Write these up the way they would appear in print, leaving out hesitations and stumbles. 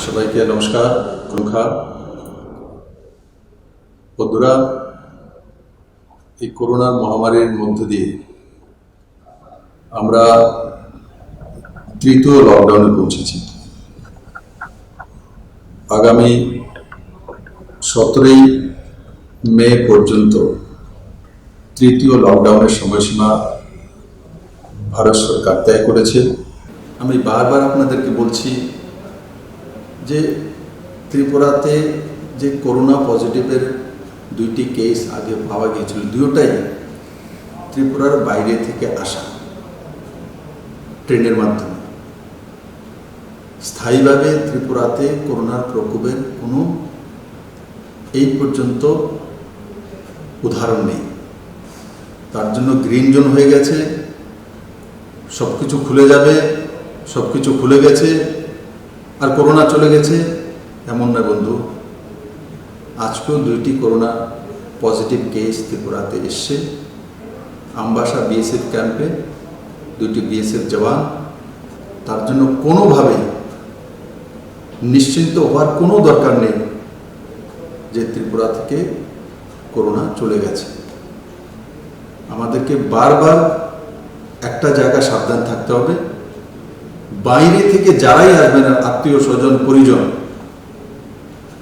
সবাইকে নমস্কার। খুনখা বন্ধুরা, এই করোনার মহামারীর মধ্য দিয়ে আমরা তৃতীয় লকডাউনে পৌঁছেছি। আগামী 17ই মে পর্যন্ত তৃতীয় লকডাউনের সময়সীমা ভারত সরকার তয় করেছে। আমি বারবার আপনাদেরকে বলছি যে ত্রিপুরাতে যে করোনা পজিটিভের 2টি কেস আগে পাওয়া গিয়েছিল, দুটোটাই ত্রিপুরার বাইরে থেকে আসা ট্রেনের মাধ্যমে। স্থায়ীভাবে ত্রিপুরাতে করোনার প্রকোপের কোনো এই পর্যন্ত উদাহরণ নেই। তার জন্য গ্রিন জোন হয়ে গেছে, সব কিছু খুলে যাবে, সব কিছু খুলে গেছে আর করোনা চলে গেছে, এমন নয় বন্ধু। আজকেও 2টি করোনা পজিটিভ কেস ত্রিপুরাতে এসছে। আমবাসা বিএসএফ ক্যাম্পে 2টি বিএসএফ জওয়ান। তার জন্য কোনোভাবেই নিশ্চিন্ত হওয়ার কোনো দরকার নেই যে ত্রিপুরা থেকে করোনা চলে গেছে। আমাদেরকে বারবার একটা জায়গায় সাবধান থাকতে হবে, বাইরে থেকে যারাই আসবেন আত্মীয় স্বজন পরিজন,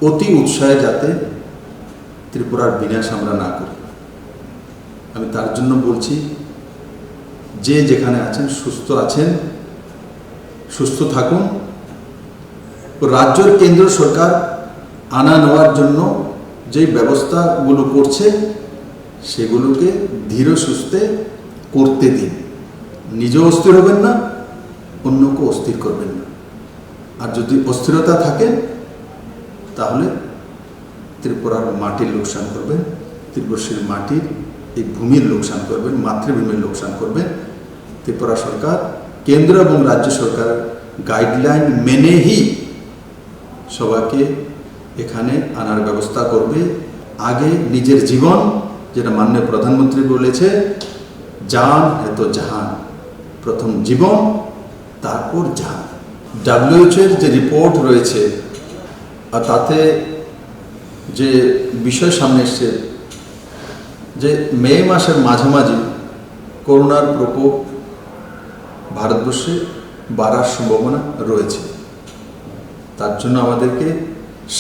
অতি উৎসাহে যাতে ত্রিপুরার বিনাশ আমরা না করি। আমি তার জন্য বলছি, যে যেখানে আছেন সুস্থ থাকুন। রাজ্যের কেন্দ্র সরকার আনা নেওয়ার জন্য যে ব্যবস্থাগুলো করছে সেগুলোকে ধীর সুস্থে করতে দিন। নিজেও অস্থির হবেন না, অন্যকে অস্থির করবেন না। আর যদি অস্থিরতা থাকে তাহলে ত্রিপুরার মাটির লোকসান করবেন, ত্রিপুরার মাটির এই ভূমির লোকসান করবেন, মাতৃভূমির লোকসান করবেন। ত্রিপুরা সরকার কেন্দ্র এবং রাজ্য সরকারের গাইডলাইন মেনেই সবাইকে এখানে আনার ব্যবস্থা করবে। আগে নিজের জীবন, যেটা মাননীয় প্রধানমন্ত্রী বলেছে, জান হে তো জাহান, প্রথম জীবন তারপর জাহান। WHO এর যে রিপোর্ট রয়েছে আর তাতে যে বিষয় সামনে এসছে যে মে মাসের মাঝামাঝি করোনার প্রকোপ ভারতবর্ষে বাড়ার সম্ভাবনা রয়েছে। তার জন্য আমাদেরকে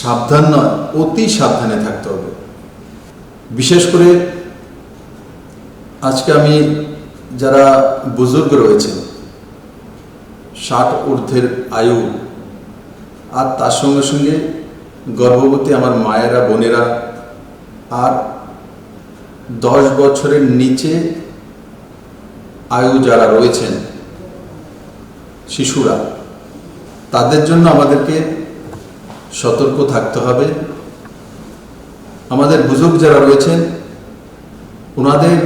সাবধান নয়, অতি সাবধানে থাকতে হবে। বিশেষ করে আজকে আমি যারা বুজুর্গ রয়েছেন, 60 ঊর্ধ্বের আয়ু, আর তার সঙ্গে সঙ্গে গর্ভবতী আমার মায়েরা, বোনেরা, আর 10 বছরের নিচে আয়ু যারা রয়েছেন, শিশুরা, তাদের জন্য আমাদেরকে সতর্ক থাকতে হবে। আমাদের বুজুর্গ যারা রয়েছেন ওনাদের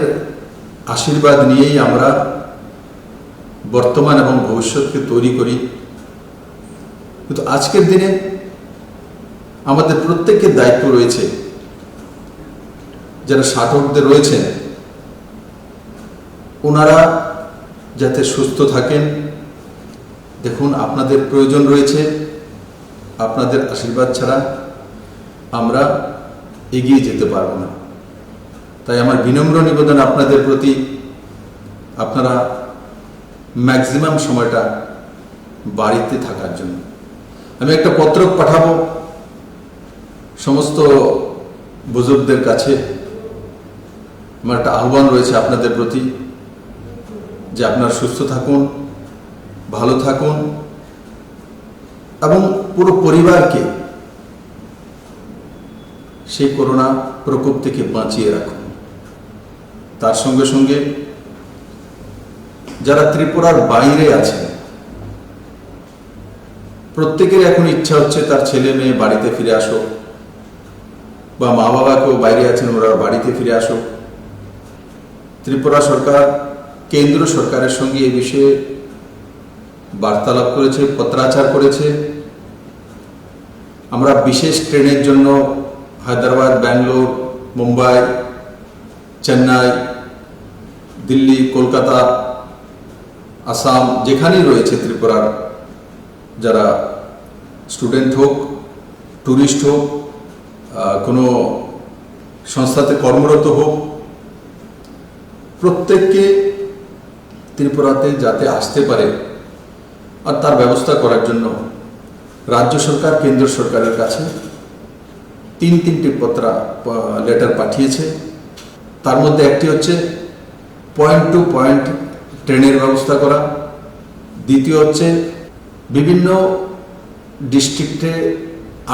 আশীর্বাদ নিয়েই আমরা বর্তমান এবং ভবিষ্যৎকে তৈরি করি। কিন্তু আজকের দিনে আমাদের প্রত্যেকের দায়িত্ব রয়েছে, যারা 60 ঊর্ধ্বে রয়েছেন ওনারা যাতে সুস্থ থাকেন। দেখুন, আপনাদের প্রয়োজন রয়েছে, আপনাদের আশীর্বাদ ছাড়া আমরা এগিয়ে যেতে পারব না। তাই আমার বিনম্র নিবেদন আপনাদের প্রতি, আপনারা ম্যাক্সিমাম সময়টা বাড়িতে থাকার জন্য। আমি একটা পত্র পাঠাবো সমস্ত বুজুর্গদের কাছে। আমার একটা আহ্বান রয়েছে আপনাদের প্রতি যে আপনারা সুস্থ থাকুন, ভালো থাকুন এবং পুরো পরিবারকে সেই করোনা প্রকোপ থেকে বাঁচিয়ে রাখুন। তার সঙ্গে সঙ্গে যারা ত্রিপুরার বাইরে আছেন, প্রত্যেকের এখন ইচ্ছা হচ্ছে তার ছেলে মেয়ে বাড়িতে ফিরে আসুক, বা মা বাবাকেও বাইরে আছেন ওরা বাড়িতে ফিরে আসুক। ত্রিপুরা সরকার কেন্দ্র সরকারের সঙ্গে এই বিষয়ে বার্তালাপ করেছে, পত্রাচার করেছে। আমরা বিশেষ ট্রেনের জন্য হায়দ্রাবাদ, ব্যাঙ্গালোর, মুম্বাই, চেন্নাই, দিল্লি, কলকাতা, আসাম, যেখানেই রয়েছে ত্রিপুরার যারা স্টুডেন্ট হোক, ট্যুরিস্ট হোক, কোনো সংস্থাতে কর্মরত হোক, প্রত্যেককে ত্রিপুরাতে যাতে আসতে পারে আর তার ব্যবস্থা করার জন্য রাজ্য সরকার কেন্দ্র সরকারের কাছে তিনটি লেটার পাঠিয়েছে। তার মধ্যে একটি হচ্ছে পয়েন্ট টু পয়েন্ট ট্রেনের ব্যবস্থা করা, দ্বিতীয় হচ্ছে বিভিন্ন ডিস্ট্রিক্টে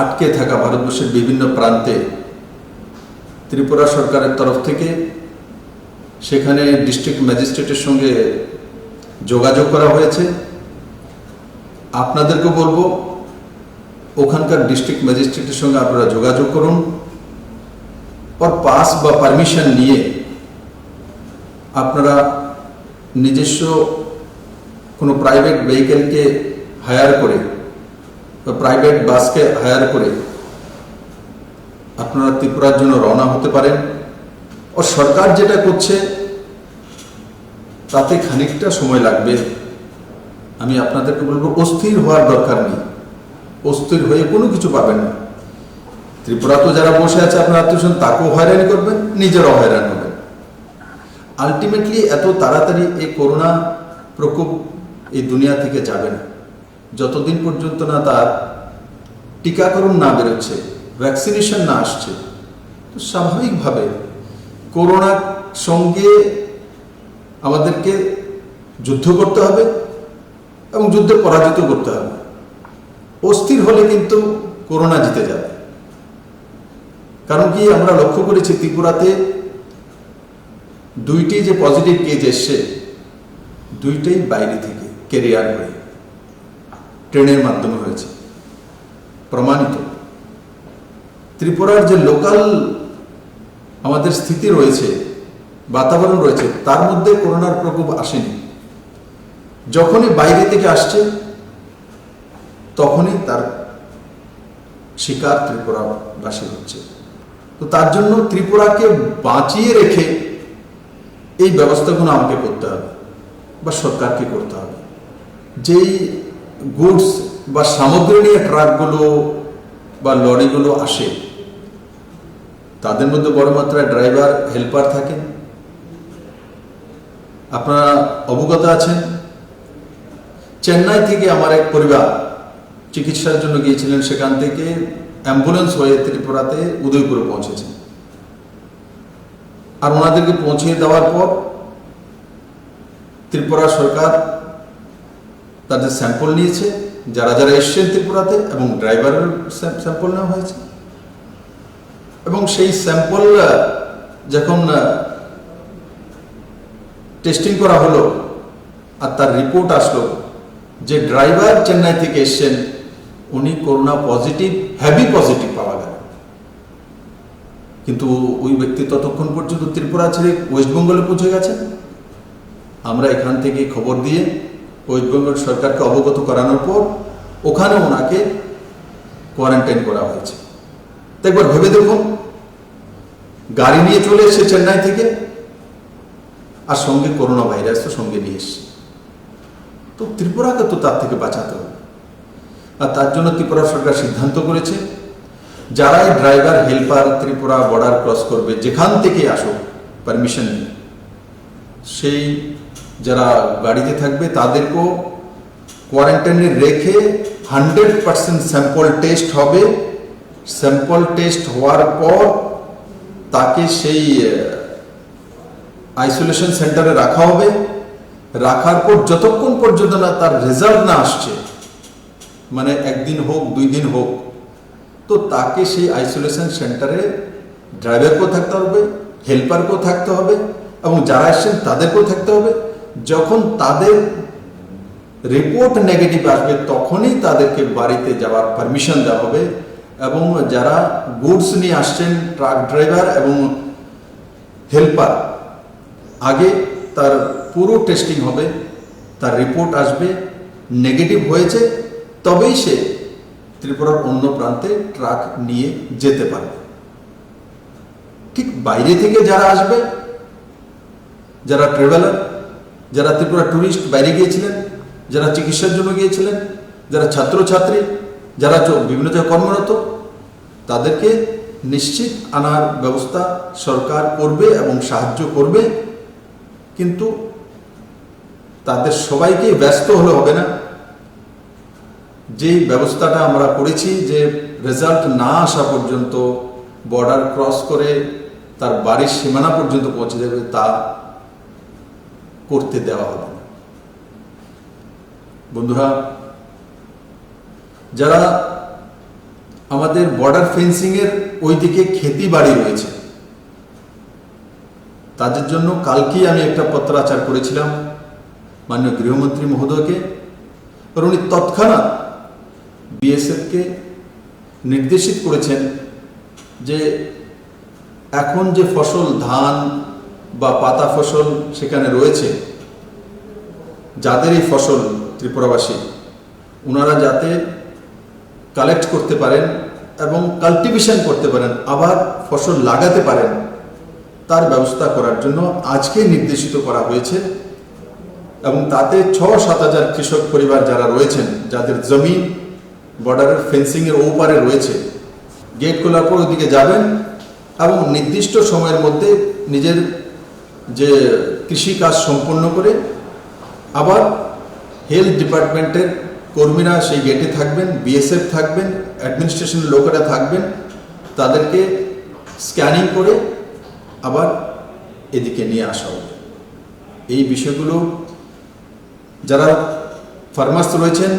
আটকে থাকা ভারতবর্ষের বিভিন্ন প্রান্তে ত্রিপুরা সরকারের তরফ থেকে সেখানে ডিস্ট্রিক্ট ম্যাজিস্ট্রেটের সঙ্গে যোগাযোগ করা হয়েছে। আপনাদেরকে বলবো ওখানকার ডিস্ট্রিক্ট ম্যাজিস্ট্রেটের সঙ্গে আপনারা যোগাযোগ করুন, और পাস বা পারমিশন নিয়ে আপনারা নিজস্ব কোনো প্রাইভেট ভেহিকেলকে হায়ার করে বা প্রাইভেট বাসকে হায়ার করে আপনারা ত্রিপুরার জন্য রওনা হতে পারেন। ও সরকার যেটা করছে তাতে খানিকটা সময় লাগবে। আমি আপনাদেরকে বলবো অস্থির হওয়ার দরকার নেই, অস্থির হয়ে কোনো কিছু পাবেন না। ত্রিপুরা তো যারা বসে আছে আপনার আত্মীয় তাকেও হয়রানি করবেন, নিজেরাও হয়রান হবেন। আলটিমেটলি এত তাড়াতাড়ি এই করোনা প্রকোপ এই দুনিয়া থেকে যাবে না যতদিন পর্যন্ত না তার টিকাকরণ না বেরোচ্ছে, ভ্যাকসিনেশন না আসছে। তো স্বাভাবিকভাবে করোনার সঙ্গে আমাদেরকে যুদ্ধ করতে হবে এবং যুদ্ধে পরাজিত করতে হবে। অস্থির হলে কিন্তু করোনা জিতে যাবে। কারণ কি আমরা লক্ষ্য করেছি ত্রিপুরাতে দুইটি যে পজিটিভ কেস এসছে দুইটাই বাইরে থেকে ক্যারিয়ার হয়ে ট্রেনের মাধ্যমে হয়েছে, প্রমাণিত। ত্রিপুরার যে লোকাল আমাদের স্থিতি রয়েছে, বাতাবরণ রয়েছে, তার মধ্যে করোনার প্রকোপ আসেনি। যখনই বাইরে থেকে আসছে তখনই তার শিকার ত্রিপুরাবাসী হচ্ছে। তো তার জন্য ত্রিপুরাকে বাঁচিয়ে রেখে এই ব্যবস্থাগুলো আমাকে করতে হবে বা সরকারকে করতে হবে। যেই গুডস বা সামগ্রী নিয়ে ট্রাকগুলো বা লরিগুলো আসে তাদের মধ্যে বড় মাত্রায় ড্রাইভার, হেল্পার থাকেন। আপনারা অবগত আছেন, চেন্নাই থেকে আমার এক পরিবার চিকিৎসার জন্য গিয়েছিলেন, সেখান থেকে অ্যাম্বুলেন্স হয়ে ত্রিপুরাতে উদয়পুরে পৌঁছেছেন। আর ওনাদেরকে পৌঁছে দেওয়ার পর ত্রিপুরা সরকার তাদের স্যাম্পল নিয়েছে, যারা যারা এসছেন ত্রিপুরাতে, এবং ড্রাইভারের স্যাম্পল নেওয়া হয়েছে। এবং সেই স্যাম্পল যখন টেস্টিং করা হলো আর তার রিপোর্ট আসলো যে ড্রাইভার চেন্নাই থেকে এসছেন, উনি করোনা পজিটিভ, হেভি পজিটিভ পাওয়া গেল। কিন্তু ওই ব্যক্তি ততক্ষণ পর্যন্ত ত্রিপুরা ছেড়ে ওয়েস্টবেঙ্গলে পৌঁছে গেছেন। আমরা এখান থেকে খবর দিয়ে ওয়েস্টবেঙ্গল সরকারকে অবগত করানোর পর ওখানে ওনাকে কোয়ারেন্টাইন করা হয়েছে। তো একবার ভেবে দেখুন, গাড়ি নিয়ে চলে এসছে চেন্নাই থেকে, আর সঙ্গে করোনা ভাইরাস তো সঙ্গে নিয়ে এসছে। তো ত্রিপুরাকে তো তার থেকে বাঁচাতে হবে। আর তার জন্য ত্রিপুরা সরকার সিদ্ধান্ত করেছে যারাই driver, helper Tripura border cross করবে, যেখান থেকে আসুক পারমিশন নিয়ে, সেই যারা গাড়িতে থাকবে তাদেরকেও কোয়ারেন্টাইনে রেখে 100% স্যাম্পল টেস্ট হবে। স্যাম্পল টেস্ট হওয়ার পর তাকে সেই আইসোলেশন সেন্টারে রাখা হবে। রাখার পর যতক্ষণ পর্যন্ত না তার রেজাল্ট না আসছে, মানে একদিন হোক, 2 দিন হোক, তো তাকে সেই আইসোলেশন সেন্টারে ড্রাইভারকেও থাকতে হবে, হেল্পারকেও থাকতে হবে, এবং যারা আসছেন তাদেরকেও থাকতে হবে। যখন তাদের রিপোর্ট নেগেটিভ আসবে তখনই তাদেরকে বাড়িতে যাওয়ার পারমিশন দেওয়া হবে। এবং যারা গুডস নিয়ে আসছেন, ট্রাক ড্রাইভার এবং হেল্পার, আগে তার পুরো টেস্টিং হবে, তার রিপোর্ট আসবে, নেগেটিভ হয়েছে তবেই সে ত্রিপুরার অন্য প্রান্তে ট্রাক নিয়ে যেতে পারবে। ঠিক বাইরে থেকে যারা আসবে, যারা ট্রাভেলার, যারা ত্রিপুরা ট্যুরিস্ট বাইরে গিয়েছিলেন, যারা চিকিৎসার জন্য গিয়েছিলেন, যারা ছাত্রছাত্রী, যারা বিভিন্ন জায়গায় কর্মরত, তাদেরকে নিশ্চিত আনার ব্যবস্থা সরকার করবে এবং সাহায্য করবে। কিন্তু তাদের সবাইকে ব্যস্ত হলে হবে না। যেই ব্যবস্থাটা আমরা করেছি যে রেজাল্ট না আসা পর্যন্ত বর্ডার ক্রস করে তার বাড়ির সীমানা পর্যন্ত পৌঁছে যাবে, তা করতে দেওয়া হবে না। বন্ধুরা, যারা আমাদের বর্ডার ফেন্সিং এর ওইদিকে খেতি বাড়ি রয়েছে, তাদের জন্য কালকেই আমি একটা পত্রাচার করেছিলাম মাননীয় গৃহমন্ত্রী মহোদয়কে। উনি তৎক্ষণাৎ বিএসএফকে নির্দেশিত করেছেন যে এখন যে ফসল, ধান বা পাতা ফসল সেখানে রয়েছে, যাদের এই ফসল ত্রিপুরাবাসী, ওনারা যাতে কালেক্ট করতে পারেন এবং কাল্টিভেশন করতে পারেন, আবার ফসল লাগাতে পারেন, তার ব্যবস্থা করার জন্য আজকে নির্দেশিত করা হয়েছে। এবং তাতে ৬-৭ হাজার কৃষক পরিবার যারা রয়েছেন, যাদের জমি বর্ডারের ফেন্সিংয়ের ওপারে রয়েছে, গেট খোলার পর ওইদিকে যাবেন এবং নির্দিষ্ট সময়ের মধ্যে নিজের যে কৃষি কাজ সম্পন্ন করে আবার হেলথ ডিপার্টমেন্টের কর্মীরা সেই গেটে থাকবেন, বিএসএফ থাকবেন, অ্যাডমিনিস্ট্রেশনের লোকেরা থাকবেন, তাদেরকে স্ক্যানিং করে আবার এদিকে নিয়ে আসা হবে। এই বিষয়গুলো যারা ফার্মার্স রয়েছেন,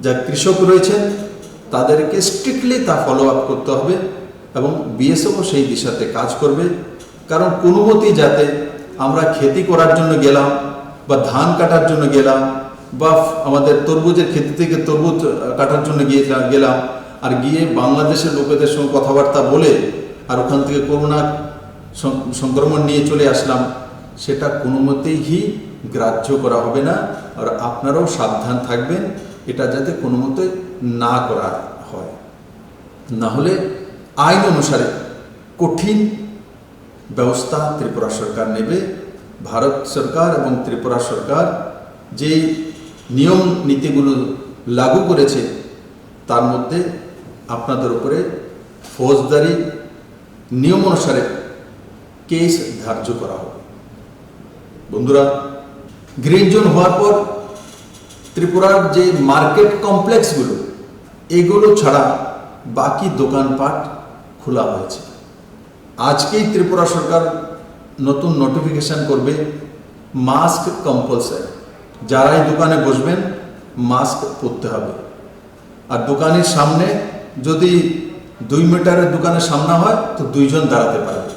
যারা কৃষক রয়েছেন, তাদেরকে স্ট্রিক্টলি তা ফলো আপ করতে হবে এবং বিএসএফও সেই দিশাতে কাজ করবে। কারণ কোনো মতেই যাতে আমরা খেতি করার জন্য গেলাম বা ধান কাটার জন্য গেলাম বা আমাদের তরমুজের ক্ষেত্র থেকে তরমুজ কাটার জন্য গেলাম আর গিয়ে বাংলাদেশের লোকেদের সঙ্গে কথাবার্তা বলে আর ওখান থেকে করোনা সংক্রমণ নিয়ে চলে আসলাম, সেটা কোনো মতেই গ্রাহ্য করা হবে না। আর আপনারাও সাবধান থাকবেন, এটা যাতে কোনো মতে না করা হয়, না হলে আইন অনুসারে কঠিন ব্যবস্থা ত্রিপুরা সরকার নেবে। ভারত সরকার এবং ত্রিপুরা সরকার যেই নিয়ম নীতিগুলো লাগু করেছে, তার মধ্যে আপনাদের উপরে ফৌজদারি নিয়ম অনুসারে কেস ধার্য করা হবে। বন্ধুরা, গ্রিন জোন হওয়ার পর ত্রিপুরার যে মার্কেট কমপ্লেক্সগুলো, এগুলো ছাড়া বাকি দোকানপাট খোলা হয়েছে। আজকেই ত্রিপুরা সরকার নতুন নোটিফিকেশন করবে মাস্ক কম্পালসারি। যারাই দোকানে বসবেন মাস্ক পরতে হবে। আর দোকানের সামনে যদি 2 মিটারের দোকানের সামনে হয় তো 2 জন দাঁড়াতে পারবে।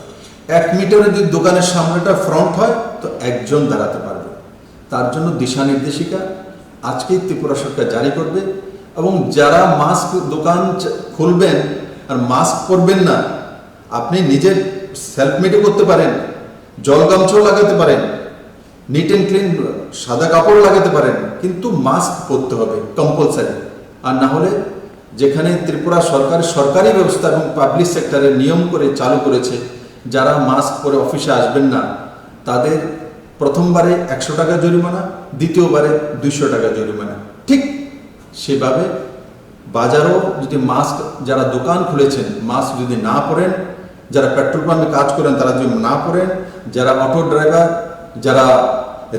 1 মিটারের যদি দোকানের সামনেটা ফ্রন্ট হয় তো 1 জন দাঁড়াতে পারবে। তার জন্য দিশা নির্দেশিকা আজকেই ত্রিপুরা সরকার জারি করবে। এবং যারা মাস্ক দোকান খুলবেন আর মাস্ক পরবেন না, আপনি নিজের সেলফ মেডও করতে পারেন, জল গামছাও লাগাতে পারেন, নিট অ্যান্ড ক্লিন সাদা কাপড় লাগাতে পারেন, কিন্তু মাস্ক পরতে হবে কম্পালসারি। আর না হলে যেখানে ত্রিপুরা সরকারি ব্যবস্থা এবং পাবলিক সেক্টরের নিয়ম করে চালু করেছে, যারা মাস্ক পরে অফিসে আসবেন না তাদের প্রথমবারে 100 টাকা জরিমানা, দ্বিতীয়বারে 200 টাকা জরিমানা। ঠিক সেভাবে বাজারও যদি মাস্ক, যারা দোকান খুলেছেন মাস্ক যদি না পরেন, যারা পেট্রোল পাম্পে কাজ করেন তারা যদি না পরেন, যারা অটো ড্রাইভার, যারা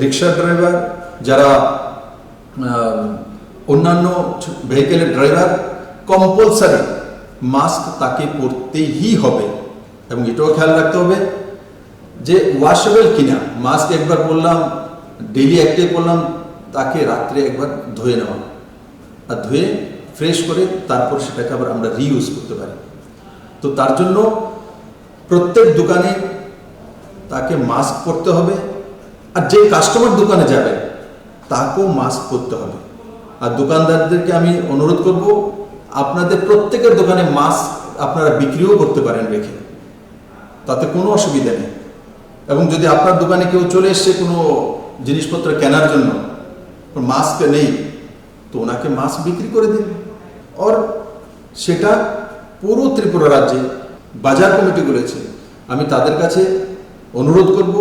রিক্সা ড্রাইভার, যারা অন্যান্য ভেহিকেলের ড্রাইভার, কম্পালসারি মাস্ক তাকে পরতেই হবে। এবং এটাও খেয়াল রাখতে হবে যে ওয়াশেবল কিনা। মাস্ক একবার পরলাম, ডেইলি একটাই পরলাম, তাকে রাত্রে একবার ধুয়ে নেওয়া, আর ধুয়ে ফ্রেশ করে তারপর সেটাকে আবার আমরা রিইউজ করতে পারি। তো তার জন্য প্রত্যেক দোকানে তাকে মাস্ক পরতে হবে। আর যে কাস্টমার দোকানে যাবে তাকেও মাস্ক পরতে হবে। আর দোকানদারদেরকে আমি অনুরোধ করব, আপনাদের প্রত্যেকের দোকানে মাস্ক আপনারা বিক্রিও করতে পারেন রেখে, তাতে কোনো অসুবিধা নেই। এবং যদি আপনার দোকানে কেউ চলে এসছে কোনো জিনিসপত্র কেনার জন্য, মাস্ক নেই, তো ওনাকে মাস্ক বিক্রি করে দিন। আর সেটা পুরো ত্রিপুরা রাজ্যে বাজার কমিটিগুলো আছে, আমি তাদের কাছে অনুরোধ করব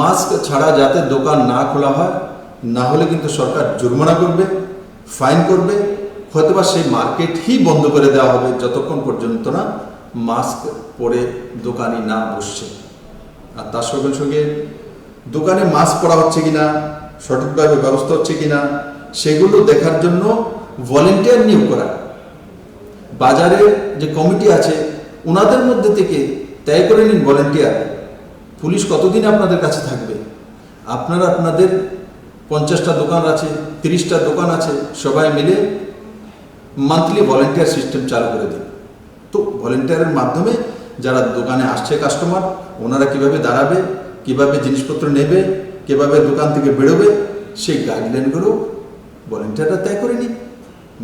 মাস্ক ছাড়া যাতে দোকান না খোলা হয়, না হলে কিন্তু সরকার জরিমানা করবে, ফাইন করবে, হয়তোবা সেই মার্কেটই বন্ধ করে দেওয়া হবে যতক্ষণ পর্যন্ত না মাস্ক পরে দোকানি না বসছে। আর তার সঙ্গে সঙ্গে দোকানে মাস্ক পরা হচ্ছে কিনা, সঠিকভাবে ব্যবস্থা হচ্ছে কিনা, সেগুলো দেখার জন্য ভলেন্টিয়ার নিয়োগ করা। বাজারে যে কমিটি আছে ওনাদের মধ্যে থেকে তয় করে নিন ভলেন্টিয়ার। পুলিশ কতদিন আপনাদের কাছে থাকবে? আপনারা আপনাদের 50টা দোকান আছে, 30টা দোকান আছে, সবাই মিলে মান্থলি ভলেন্টিয়ার সিস্টেম চালু করে দিন। তো ভলেন্টিয়ারের মাধ্যমে যারা দোকানে আসছে কাস্টমার, ওনারা কিভাবে দাঁড়াবে, কিভাবে জিনিসপত্র নেবে, কিভাবে দোকান থেকে বেরোবে, সেই গাইডলাইনগুলো ভলেন্টিয়াররা তয় করে নিন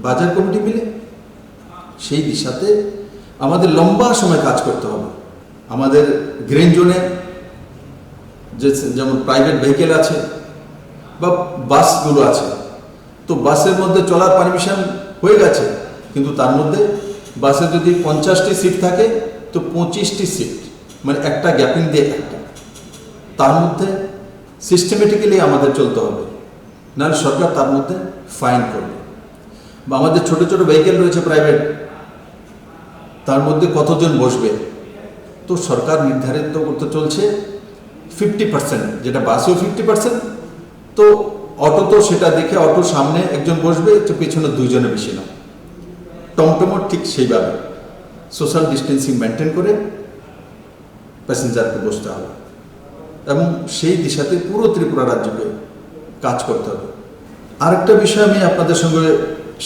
বাজার কমিটি মিলে। সেই দিশাতে আমাদের লম্বা সময় কাজ করতে হবে। আমাদের গ্রিন জোনে যেমন প্রাইভেট ভেহিকেল আছে বা বাসগুলো আছে, তো বাসের মধ্যে চলার পারমিশন হয়ে গেছে, কিন্তু তার মধ্যে বাসে যদি 50টি সিট থাকে তো 25টি সিট, মানে একটা গ্যাপিং দিয়ে একটা, তার মধ্যে সিস্টেমেটিক্যালি আমাদের চলতে হবে, নাহলে সরকার তার মধ্যে ফাইন করবে। বা আমাদের ছোট ছোট ভেহিকেল রয়েছে প্রাইভেট, তার মধ্যে কতজন বসবে, তো সরকার নির্ধারিত করতে চলছে 50%, যেটা বাসেও 50%, তো অটো তো সেটা দেখে অটোর সামনে একজন বসবে, তো পেছনে 2 জনের বেশি না। টমটমও ঠিক সেইভাবে সোশ্যাল ডিস্টেন্সিং মেনটেন করে প্যাসেঞ্জারকে বসতে হবে, এবং সেই দিশাতে পুরো ত্রিপুরা রাজ্যকে কাজ করতে হবে। আরেকটা বিষয় আমি আপনাদের সঙ্গে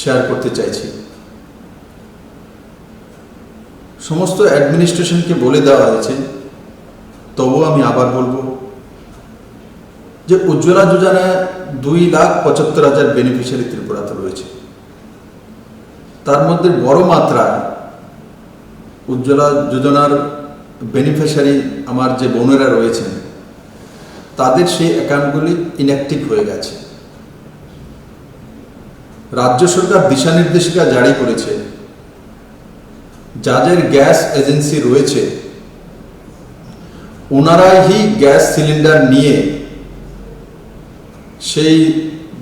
শেয়ার করতে চাইছি। সমস্ত অ্যাডমিনিস্ট্রেশনকে বলে দেওয়া হয়েছে, তবুও আমি আবার বলবো যে উজ্জ্বলা যোজনায় 2,75,000 বেনিফিশিয়ারি ত্রিপুরাতে রয়েছে। তার মধ্যে বড় মাত্রায় উজ্জ্বলা যোজনার বেনিফিশিয়ারি আমার যে বোনেরা রয়েছেন, তাদের সেই অ্যাকাউন্টগুলি ইনঅ্যাক্টিভ হয়ে গেছে। রাজ্য সরকার দিশা নির্দেশিকা জারি করেছে, যাদের গ্যাস এজেন্সি রয়েছে ওনারাই গ্যাস সিলিন্ডার নিয়ে সেই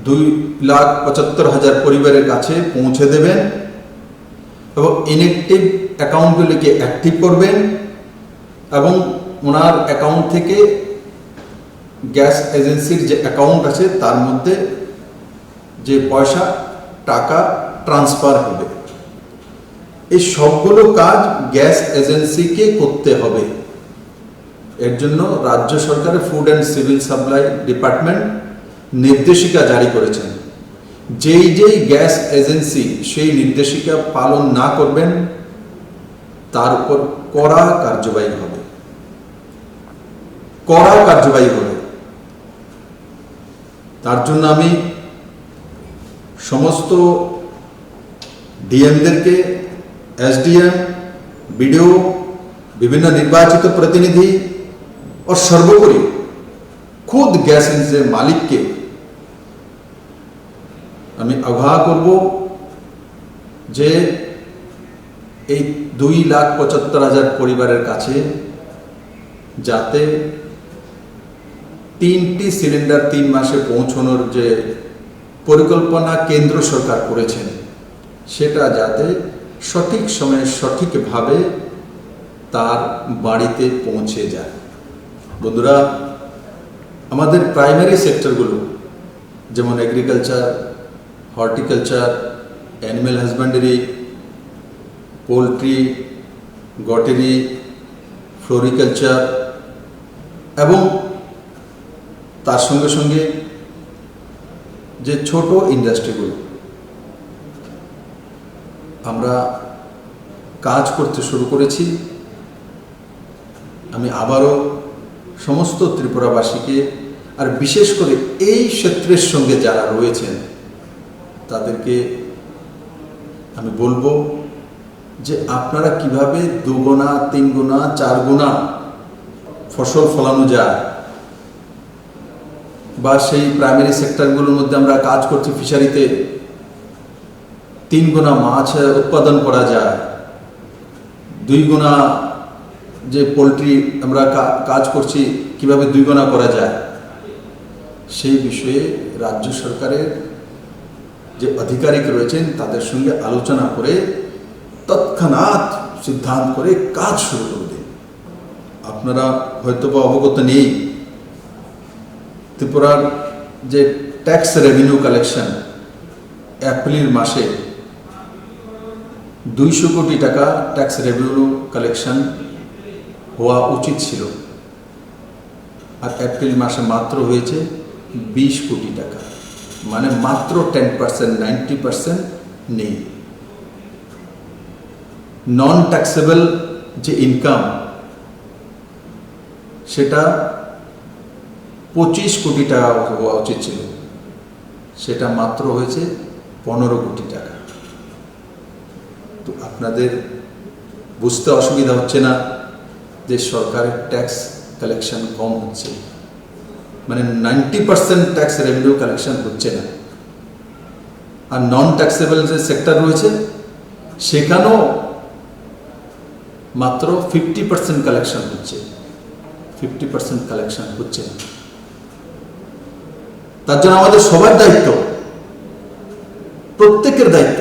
2,75,000 পরিবারের কাছে পৌঁছে দেবেন এবং ইনঅ্যাক্টিভ অ্যাকাউন্টগুলিকে অ্যাক্টিভ করবেন, এবং ওনার অ্যাকাউন্ট থেকে গ্যাস এজেন্সির যে অ্যাকাউন্ট আছে তার মধ্যে যে পয়সা টাকা ট্রান্সফার হবে। এই সবগুলো কাজ গ্যাস এজেন্সিকে করতে হবে। এর জন্য রাজ্য সরকারের food and civil supply department নির্দেশিকা জারি করেছেন। যেই গ্যাস এজেন্সি সেই নির্দেশিকা পালন না করবেন তার উপর কড়া কার্যবাহী হবে, কড়া কার্যবাহী হবে। তার জন্য আমি সমস্ত ডিএমদেরকে, এসডিএম, বিডিও, বিভিন্ন নির্বাচিত প্রতিনিধি ও সর্বোপরি খুদ গ্যাস এজেন্সির মালিককে আমি আহ্বান করব যে এই 2,75,000 পরিবারের কাছে যাতে 3টি সিলিন্ডার 3 মাসে পৌঁছানোর যে পরিকল্পনা কেন্দ্র সরকার করেছেন, সেটা যাতে সঠিক সময়ে সঠিকভাবে তার বাড়িতে পৌঁছে যায়। বন্ধুরা, আমাদের প্রাইমারি সেক্টরগুলো যেমন agriculture, horticulture, animal husbandry, poultry, goatery, floriculture এবং তার সঙ্গে সঙ্গে যে ছোট ইন্ডাস্ট্রিগুলো আমরা কাজ করতে শুরু করেছি। আমি আবারও সমস্ত ত্রিপুরাবাসীকে, আর বিশেষ করে এই ক্ষেত্রের সঙ্গে যারা রয়েছেন তাদেরকে আমি বলবো যে আপনারা কিভাবে 2 গুণা, 3 গুণা, 4 গুণা ফসল ফলানো যায়, বা সেই প্রাইমারি সেক্টরগুলোর মধ্যে আমরা কাজ করছি ফিশারিতে 3 গুণা মাছ উৎপাদন করা যায়, 2 গুণা যে পোলট্রি আমরা কাজ করছি কিভাবে 2 গুণা করা যায়, সেই বিষয়ে রাজ্য সরকারের যে আধিকারিক রয়েছেন তাদের সঙ্গে আলোচনা করে তৎক্ষণাৎ সিদ্ধান্ত করে কাজ শুরু করে দিন। আপনারা হয়তো বা অবগত নেই, ত্রিপুরার যে ট্যাক্স রেভিনিউ কালেকশন এপ্রিল মাসে 200 কোটি টাকা ট্যাক্স রেভিনিউ কালেকশন হওয়া উচিত ছিল, আর এপ্রিল মাসে মাত্র হয়েছে 20 কোটি টাকা, মানে মাত্র 10%, 90% নেই। নন ট্যাক্সেবল যে ইনকাম সেটা 25 কোটি টাকা হওয়া উচিত ছিল, সেটা মাত্র হয়েছে 15 কোটি টাকা। তো আপনাদের বুঝতে অসুবিধা হচ্ছে না যে সরকারের ট্যাক্স কালেকশন কম হচ্ছে, মানে 90% ট্যাক্স রেভিনিউ কালেকশন হচ্ছে না। আর নন ট্যাক্সেবল যে সেক্টর রয়েছে সেখানেও মাত্র 50% কালেকশন হচ্ছে, 50% কালেকশন হচ্ছে না। তার জন্য আমাদের সবার দায়িত্ব, প্রত্যেকের দায়িত্ব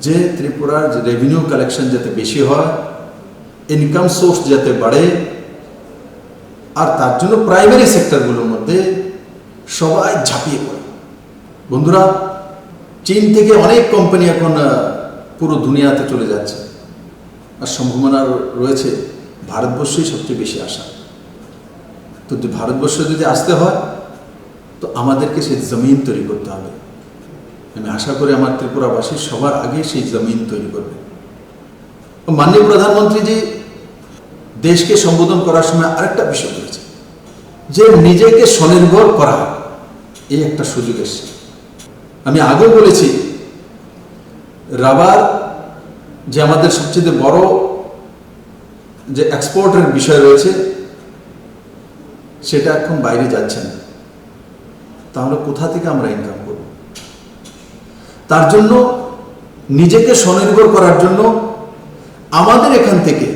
যে ত্রিপুরার যে রেভিনিউ কালেকশন যাতে বেশি হয়, ইনকাম সোর্স যাতে বাড়ে, আর তার জন্য প্রাইমারি সেক্টরগুলোর মধ্যে সবাই ঝাঁপিয়ে পড়ে। বন্ধুরা, চীন থেকে অনেক কোম্পানি এখন পুরো দুনিয়াতে চলে যাচ্ছে, আর সম্ভাবনা রয়েছে ভারতবর্ষই সবচেয়ে বেশি আসা। তো ভারতবর্ষে যদি আসতে হয় তো আমাদেরকে সেই জমিন তৈরি করতে হবে। আমি আশা করি আমার ত্রিপুরাবাসী সবার আগে সেই জমিন তৈরি করবে। মাননীয় প্রধানমন্ত্রীজি দেশকে সম্বোধন করার সময় আরেকটা বিষয় বলেছে যে নিজেকে স্বনির্ভর করা, এই একটা সুযোগ এসছে। আমি আগেও বলেছি, রাবার যে আমাদের সবচেয়ে বড় যে এক্সপোর্টের বিষয় রয়েছে সেটা এখন বাইরে যাচ্ছে না। তাহলে কোথা থেকে আমরা ইনকাম করব? তার জন্য নিজেকে স্বনির্ভর করার জন্য আমাদের এখান থেকে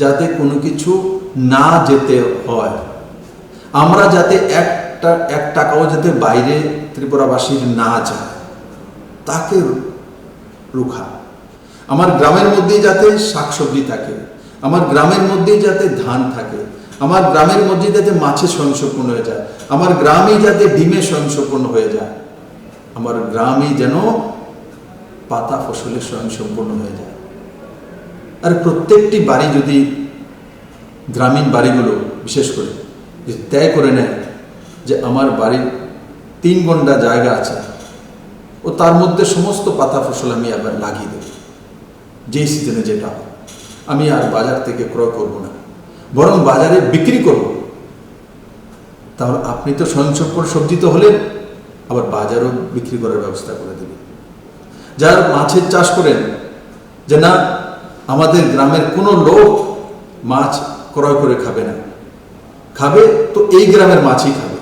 যাতে কোনো কিছু না যেতে হয়, আমরা যাতে এক টাকাও যাতে বাইরে ত্রিপুরাবাসীর না যায়, তাকে রুখা। আমার গ্রামের মধ্যেই যাতে শাকসবজি থাকে, আমার গ্রামের মধ্যেই যাতে ধান থাকে, আমার গ্রামের মধ্যে যাতে মাছে স্বয়ংসম্পূর্ণ হয়ে যায়, আমার গ্রামে যাতে ডিমে স্বয়ংসম্পূর্ণ হয়ে যায়, আমার গ্রামে যেন পাতা ফসলে স্বয়ংসম্পূর্ণ হয়ে যায়। আর প্রত্যেকটি বাড়ি যদি গ্রামীণ বাড়িগুলো বিশেষ করে যে তয় করে নেয় যে আমার বাড়ির 3 গন্ডা জায়গা আছে ও তার মধ্যে সমস্ত পাতা ফসল আমি আবার লাগিয়ে দেব, যেই সিজনে যেটা হয়, আমি আর বাজার থেকে ক্রয় করব না, বরং বাজারে বিক্রি করব। তাহলে আপনি তো স্বয়ংসম্পূর্ণ সবজি তো হলেন, আবার বাজারও বিক্রি করার ব্যবস্থা করে দেবেন। যারা মাছের চাষ করেন যে না আমাদের গ্রামের কোনো লোক মাছ ক্রয় করে খাবে না, খাবে তো এই গ্রামের মাছই খাবে,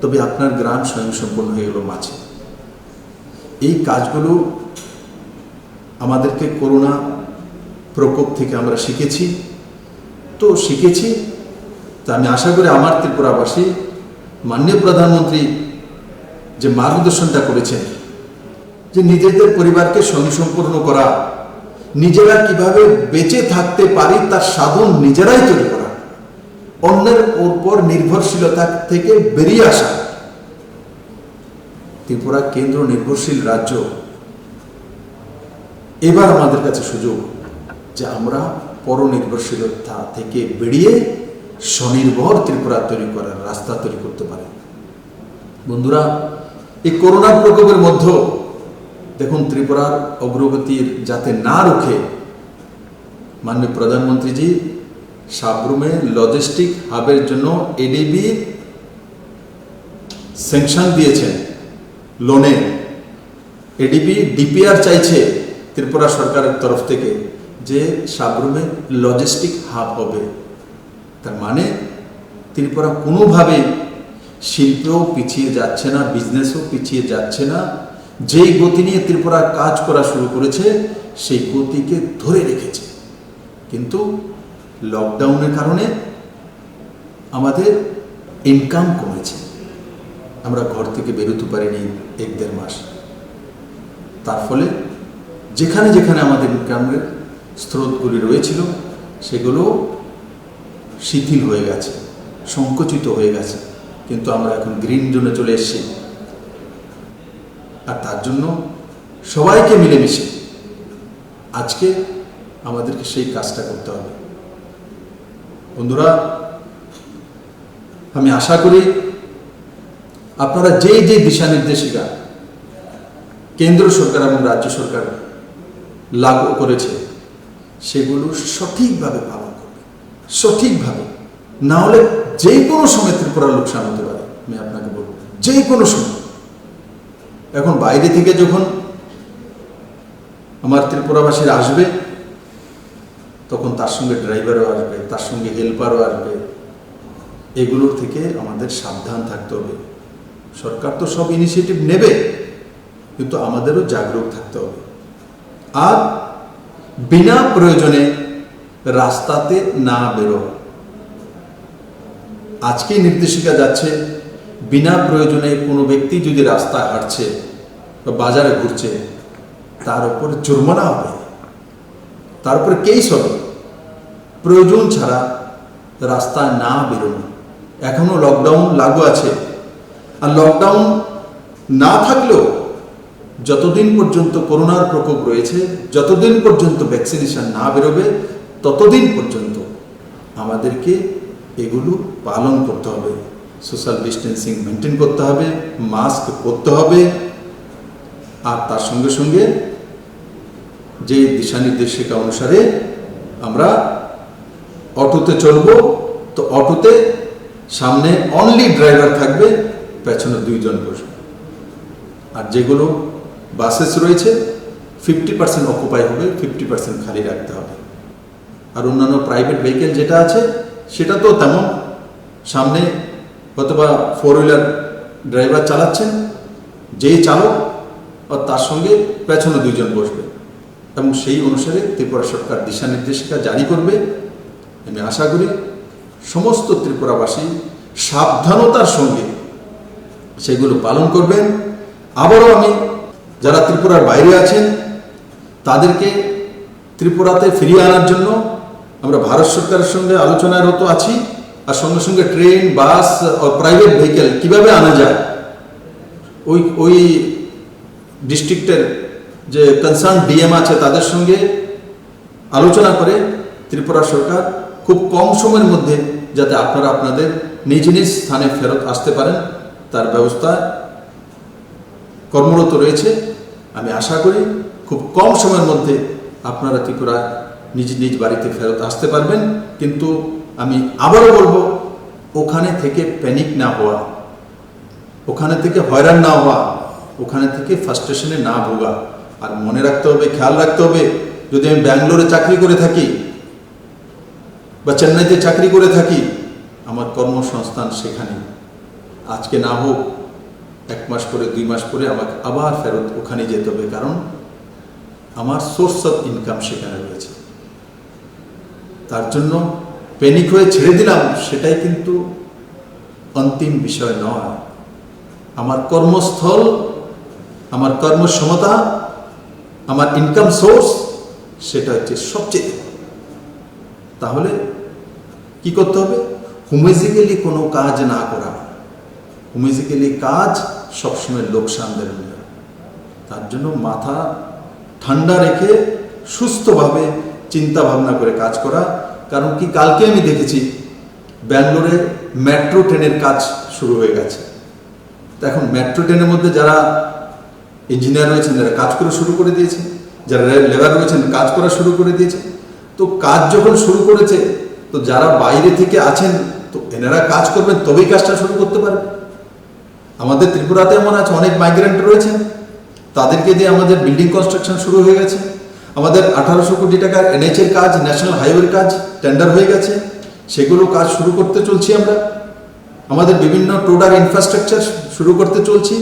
তবে আপনার গ্রাম স্বয়ংসম্পূর্ণ হয়ে গেল মাছে। এই কাজগুলো আমাদেরকে করোনা প্রকোপ থেকে আমরা শিখেছি। তো আমি আশা করি আমার ত্রিপুরাবাসী মাননীয় প্রধানমন্ত্রী যে মার্গদর্শনটা করেছেন যে নিজেদের পরিবারকে স্বয়ংসম্পূর্ণ করা, নিজেরা কিভাবে বেঁচে থাকতে পারি তার সাধন নিজেরাই তৈরি করা, অন্যের উপর নির্ভরশীলতা থেকে বেরিয়ে আসা। ত্রিপুরা কেন্দ্র নির্ভরশীল রাজ্য, এবার আমাদের কাছে সুযোগ যে আমরা পরনির্ভরশীলতা থেকে বেরিয়ে স্বনির্ভর ত্রিপুরা তৈরি করার রাস্তা তৈরি করতে পারি। বন্ধুরা, এই করোনা প্রকোপের মধ্যেও দেখুন ত্রিপুরার অগ্রগতির যাতে না রুখে মাননীয় প্রধানমন্ত্রীজি সাবরুমে লজিস্টিক হাবের জন্য এডিবি স্যাংশন দিয়েছেন লোনে। এডিবি ডিপিআর চাইছে ত্রিপুরা সরকারের তরফ থেকে যে সাবরুমে লজিস্টিক হাব হবে। তার মানে ত্রিপুরা কোনোভাবেই শিল্পেও পিছিয়ে যাচ্ছে না, বিজনেসও পিছিয়ে যাচ্ছে না। যেই গতি নিয়ে ত্রিপুরা কাজ করা শুরু করেছে সেই গতিকে ধরে রেখেছে। কিন্তু লকডাউনের কারণে আমাদের ইনকাম কমেছে, আমরা ঘর থেকে বেরোতে পারিনি 1-1.5 মাস। তার ফলে যেখানে যেখানে আমাদের ইনকামের স্রোতগুলি রয়েছিল সেগুলো শিথিল হয়ে গেছে, সংকুচিত হয়ে গেছে, কিন্তু আমরা এখন গ্রিন জোনে চলে এসেছি। আর তার জন্য সবাইকে মিলেমিশে আজকে আমাদেরকে সেই কাজটা করতে হবে। বন্ধুরা, আমি আশা করি আপনারা যে যে দিশা নির্দেশিকা কেন্দ্র সরকার এবং রাজ্য সরকার লাগু করেছে সেগুলো সঠিকভাবে পালন করবে, সঠিকভাবে। না হলে যে কোনো সময় ত্রিপুরার লোকসান হতে পারে। আমি আপনাকে বলবো, যে কোনো সময়। এখন বাইরে থেকে যখন আমার ত্রিপুরাবাসীরা আসবে তখন তার সঙ্গে ড্রাইভারও আসবে, তার সঙ্গে হেল্পারও আসবে। এগুলোর থেকে আমাদের সাবধান থাকতে হবে। সরকার তো সব ইনিশিয়েটিভ নেবে, কিন্তু আমাদেরও জাগরুক থাকতে হবে। আর বিনা প্রয়োজনে রাস্তাতে না বেরো। আজকে নির্দেশিকা যাচ্ছে, বিনা প্রয়োজনে কোনো ব্যক্তি যদি রাস্তায় হাঁটছে বা বাজারে ঘুরছে তার উপর জরিমানা হবে, তার উপরে কেস হবে। প্রয়োজন ছাড়া রাস্তায় না বেরোনো। এখনো লকডাউন লাগু আছে, আর লকডাউন না থাকলেও যতদিন পর্যন্ত করোনার প্রকোপ রয়েছে, যতদিন পর্যন্ত ভ্যাকসিনেশন না বেরোবে ততদিন পর্যন্ত আমাদেরকে এগুলো পালন করতে হবে। সোশ্যাল ডিস্টেন্সিং মেনটেন করতে হবে, মাস্ক পরতে হবে। আর তার সঙ্গে সঙ্গে যে দিশা নির্দেশিকা অনুসারে আমরা অটোতে চলবো, তো অটোতে সামনে অনলি ড্রাইভার থাকবে, পেছনে 2 জন বসবে। আর যেগুলো বাসেস রয়েছে 50% অকুপাই হবে, 50% খালি রাখতে হবে। আর অন্যান্য প্রাইভেট ভেহিকেল যেটা আছে সেটা তো তেমন, সামনে অথবা 4 হুইলার ড্রাইভার চালাচ্ছেন, যেই চালক আর তার সঙ্গে পেছনে 2 জন বসবে, এবং সেই অনুসারে ত্রিপুরা সরকার দিশা নির্দেশিকা জারি করবে। আমি আশা করি সমস্ত ত্রিপুরাবাসী সাবধানতার সঙ্গে সেগুলো পালন করবেন। আবারও আমি যারা ত্রিপুরার বাইরে আছেন তাদেরকে ত্রিপুরাতে ফিরিয়ে আনার জন্য আমরা ভারত সরকারের সঙ্গে আলোচনারত আছি। আর সঙ্গে সঙ্গে ট্রেন, বাস ও প্রাইভেট ভেহিকেল কিভাবে আনা যায়, ওই ডিস্ট্রিক্টের যে কনসার্ন ডিএম আছে তাদের সঙ্গে আলোচনা করে ত্রিপুরা সরকার খুব কম সময়ের মধ্যে যাতে আপনারা আপনাদের নিজ নিজ স্থানে ফেরত আসতে পারেন তার ব্যবস্থা কর্মরত রয়েছে। আমি আশা করি খুব কম সময়ের মধ্যে আপনারা ত্রিপুরা নিজ নিজ বাড়িতে ফেরত আসতে পারবেন। কিন্তু আমি আবারও বলবো, ওখানে থেকে প্যানিক না হওয়া, ওখানে থেকে হয়রান না হওয়া, ওখানে থেকে ফ্রাস্ট্রেশনে না ভোগা। আর মনে রাখতে হবে, খেয়াল রাখতে হবে, যদি আমি ব্যাঙ্গালোরে চাকরি করে থাকি বা চেন্নাইতে চাকরি করে থাকি, আমার কর্মসংস্থান সেখানে। আজকে না হোক 1 মাস পরে, 2 মাস পরে আমাকে আবার ফেরত ওখানে যেতে হবে, কারণ আমার সোর্স অফ ইনকাম সেখানে রয়েছে। তার জন্য প্যানিক হয়ে ছেড়ে দিলাম সেটাই কিন্তু অন্তিম বিষয় নয়। আমার কর্মস্থল, আমার কর্মক্ষমতা, আমার ইনকাম সোর্স, সেটা হচ্ছে সবচেয়ে। তাহলে কি করতে হবে? হুমেজিক্যালি কোনো কাজ না করা। হুমেজিক্যালি কাজ সবসময় লোকসান দেবে। তার জন্য মাথা ঠান্ডা রেখে সুস্থভাবে চিন্তা ভাবনা করে কাজ করা। কারণ কি, কালকে আমি দেখেছি ব্যাঙ্গালোরে মেট্রো ট্রেনের কাজ শুরু হয়ে গেছে। তো এখন মেট্রো ট্রেনের মধ্যে যারা ইঞ্জিনিয়ার রয়েছেন যারা কাজ করা শুরু করে দিয়েছে, যারা লেবার রয়েছেন কাজ করা শুরু করে দিয়েছে। তো কাজ যখন শুরু করেছে, তো যারা বাইরে থেকে আছেন তো এনারা কাজ করবেন, তবেই কাজটা শুরু করতে পারবে। আমাদের ত্রিপুরাতে এমন আছে, অনেক মাইগ্রেন্ট রয়েছেন, তাদেরকে দিয়ে আমাদের বিল্ডিং কনস্ট্রাকশন শুরু হয়ে গেছে। আমাদের 1800 কোটি টাকার NH এর কাজ, ন্যাশনাল হাইওয়ের কাজ টেন্ডার হয়ে গেছে, সেগুলো কাজ শুরু করতে চলছি আমরা। আমাদের বিভিন্ন টোটাল ইনফ্রাস্ট্রাকচার শুরু করতে চলছি।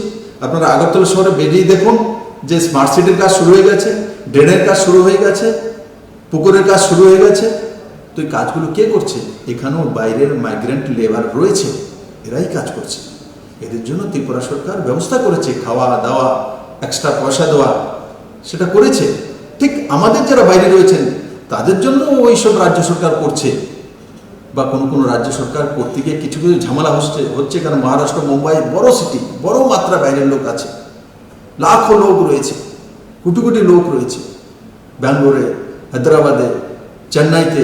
আপনারা আগরতলা শহরে বেরিয়ে দেখুন যে স্মার্ট সিটির কাজ শুরু হয়ে গেছে, ড্রেনের কাজ শুরু হয়ে গেছে, পুকুরের কাজ শুরু হয়ে গেছে। তো এই কাজগুলো কে করছে? এখানেও বাইরের মাইগ্রেন্ট লেবার রয়েছে, এরাই কাজ করছে। এদের জন্য ত্রিপুরা সরকার ব্যবস্থা করেছে, খাওয়া দাওয়া, এক্সট্রা পয়সা দেওয়া, সেটা করেছে। ঠিক আমাদের যারা বাইরে রয়েছেন তাদের জন্য ওইসব রাজ্য সরকার করছে, বা কোনো রাজ্য সরকার করতে গিয়ে কিছু কিছু ঝামেলা হচ্ছে কারণ মহারাষ্ট্র, মুম্বাই বড় সিটি, বড় মাত্রা বাইরের লোক আছে, লাখো লোক রয়েছে, কোটি কোটি লোক রয়েছে ব্যাঙ্গালোরে, হায়দ্রাবাদে, চেন্নাইতে,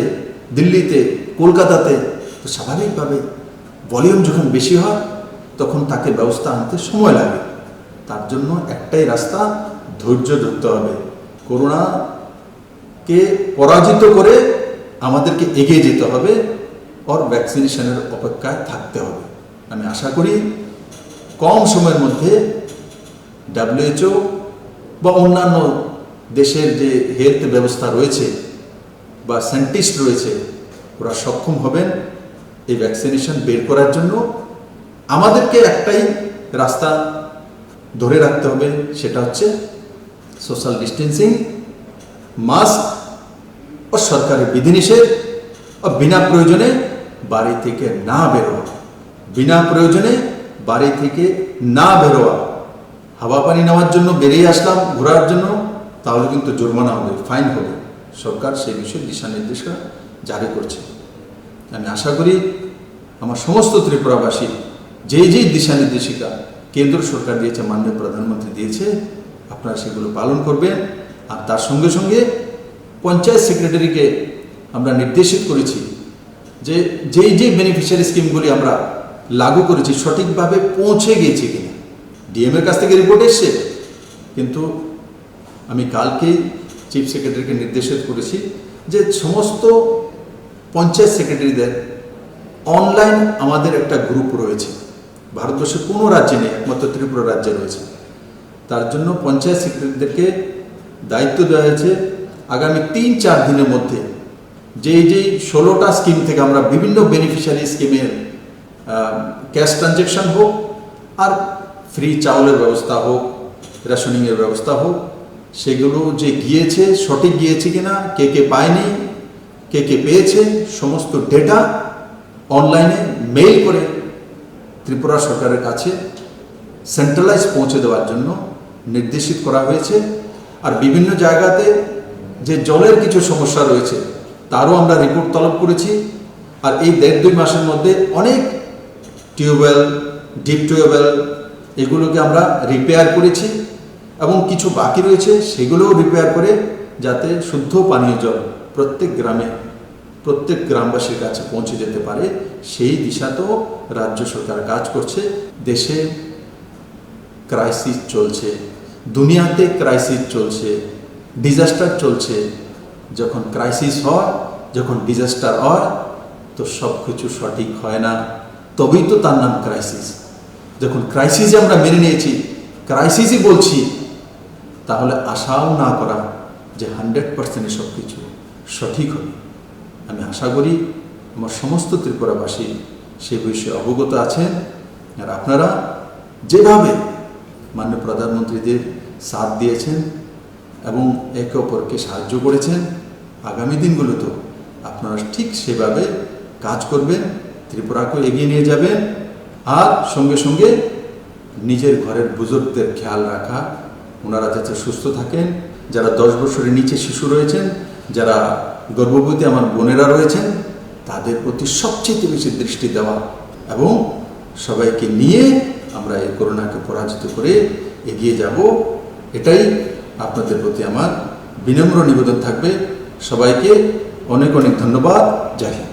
দিল্লিতে, কলকাতাতে। তো স্বাভাবিকভাবে ভলিউম যখন বেশি হয় তখন তাকে ব্যবস্থা আনতে সময় লাগে। তার জন্য একটাই রাস্তা, ধৈর্য ধরতে হবে। করোনাকে পরাজিত করে আমাদেরকে এগিয়ে যেতে হবে, আর ভ্যাকসিনেশনের অপেক্ষায় থাকতে হবে। আমি আশা করি কম সময়ের মধ্যে WHO বা অন্যান্য দেশের যে হেলথ ব্যবস্থা রয়েছে বা সায়েন্টিস্ট রয়েছে, ওরা সক্ষম হবেন এই ভ্যাকসিনেশন বের করার জন্য। আমাদেরকে একটাই রাস্তা ধরে রাখতে হবে, সেটা হচ্ছে সোশ্যাল ডিস্টেন্সিং, মাস্ক ও সরকারি বিধিনিষেধ, ও বিনা প্রয়োজনে বাড়ি থেকে না বেরোয়া, বিনা প্রয়োজনে বাড়ি থেকে না বেরোয়া। হাওয়া পানি নেওয়ার জন্য বেরিয়ে আসলাম ঘোরার জন্য, তাহলে কিন্তু জরিমানা হবে, ফাইন হবে। সরকার সেই বিষয়ে দিশা নির্দেশনা জারি করছে। আমি আশা করি আমার সমস্ত ত্রিপুরাবাসী যেই দিশা নির্দেশিকা কেন্দ্র সরকার দিয়েছে, মাননীয় প্রধানমন্ত্রী দিয়েছে, আপনারা সেগুলো পালন করবেন। আর তার সঙ্গে সঙ্গে পঞ্চায়েত সেক্রেটারিকে আমরা নির্দেশিত করেছি যে যেই বেনিফিশিয়ারি স্কিমগুলি আমরা লাগু করেছি সঠিকভাবে পৌঁছে গিয়েছে কিনা। ডিএম এর কাছ থেকে রিপোর্ট এসছে, কিন্তু আমি কালকেই চিফ সেক্রেটারিকে নির্দেশিত করেছি যে সমস্ত পঞ্চায়েত সেক্রেটারিদের অনলাইন আমাদের একটা গ্রুপ রয়েছে, ভারতবর্ষের কোনো রাজ্যে নেই, একমাত্র ত্রিপুরা রাজ্যে রয়েছে। তার জন্য পঞ্চায়েত সেক্রেটারিদেরকে দায়িত্ব দেওয়া হয়েছে আগামী 3-4 দিনের মধ্যে যেই 16টা স্কিম থেকে আমরা বিভিন্ন বেনিফিশিয়ারি স্কিমের ক্যাশ ট্রানজ্যাকশন হোক, আর ফ্রি চাউলের ব্যবস্থা হোক, রেশনিংয়ের ব্যবস্থা হোক, সেগুলো যে গিয়েছে সঠিক গিয়েছে কিনা, কে পায়নি, কে পেয়েছে, সমস্ত ডেটা অনলাইনে মেইল করে ত্রিপুরা সরকারের কাছে সেন্ট্রালাইজ পৌঁছে দেওয়ার জন্য নির্দেশিত করা হয়েছে। আর বিভিন্ন জায়গাতে যে জলের কিছু সমস্যা রয়েছে তারও আমরা রিপোর্ট তলব করেছি। আর এই 1.5-2 মাসের মধ্যে অনেক টিউবওয়েল, ডিপ টিউবওয়েল, এগুলোকে আমরা রিপেয়ার করেছি, এবং কিছু বাকি রয়েছে সেগুলোও রিপেয়ার করে যাতে শুদ্ধ পানীয় জল প্রত্যেক গ্রামবাসীর কাছে পৌঁছে যেতে পারে, সেই দিশাতেও রাজ্য সরকার কাজ করছে। দেশে ক্রাইসিস চলছে, দুনিয়াতে ক্রাইসিস চলছে, ডিজাস্টার চলছে। যখন ক্রাইসিস হয়, যখন ডিজাস্টার হয়, তো সব কিছু সঠিক হয় না, তবেই তো তার নাম ক্রাইসিস। যখন ক্রাইসিসে আমরা মেনে নিয়েছি, ক্রাইসিসই বলছি, তাহলে আশাও না করা যে 100% সব কিছু সঠিক হবে। আমি আশা করি আমার সমস্ত ত্রিপুরাবাসী সে বিষয়ে অবগত আছেন। আর আপনারা যেভাবে মাননীয় প্রধানমন্ত্রীদের সাথ দিয়েছেন এবং একে অপরকে সাহায্য করেছেন, আগামী দিনগুলোতেও আপনারা ঠিক সেভাবে কাজ করবেন, ত্রিপুরাকে এগিয়ে নিয়ে যাবেন। আর সঙ্গে সঙ্গে নিজের ঘরের বুজুর্গদের খেয়াল রাখা, ওনারা যাতে সুস্থ থাকেন, যারা 10 বছরের নিচে শিশু রয়েছেন, যারা গর্ভবতী আমার বোনেরা রয়েছেন, তাদের প্রতি সবচেয়ে বেশি দৃষ্টি দেওয়া, এবং সবাইকে নিয়ে আমরা এই করোনাকে পরাজিত করে এগিয়ে যাব, এটাই আপনাদের প্রতি আমার বিনম্র নিবেদন থাকবে। সবাইকে অনেক অনেক ধন্যবাদ। জয় হিন্দ।